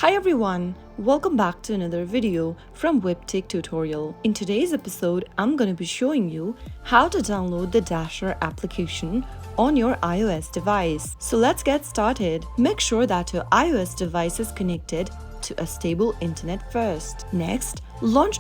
Hi everyone, welcome back to another video from Webtech Tutorial. In today's episode, I'm going to be showing you how to download the Dasher application on your iOS device. So let's get started. Make sure that your iOS device is connected to a stable internet first. Next,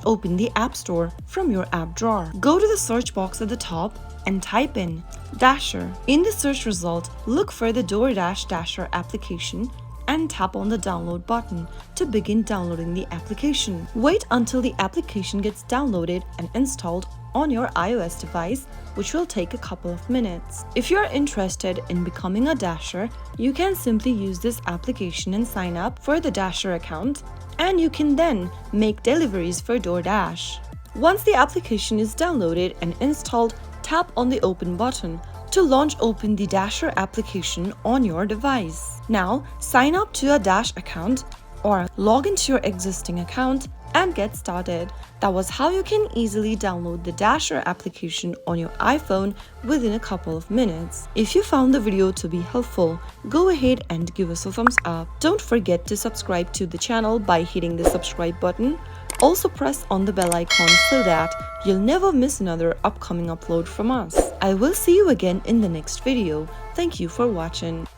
open the App Store from your app drawer. Go to the search box at the top and type in Dasher. In the search result, look for the DoorDash Dasher application and tap on the download button to begin downloading the application. Wait until the application gets downloaded and installed on your iOS device, which will take a couple of minutes. If you're interested in becoming a Dasher, you can simply use this application and sign up for the Dasher account, and you can then make deliveries for DoorDash. Once the application is downloaded and installed, tap on the Open button to open the Dasher application on your device. Now, sign up to a Dash account or log into your existing account and get started. That was how you can easily download the Dasher application on your iPhone within a couple of minutes. If you found the video to be helpful, go ahead and give us a thumbs up. Don't forget to subscribe to the channel by hitting the subscribe button. Also press on the bell icon so that you'll never miss another upcoming upload from us. I will see you again in the next video. Thank you for watching.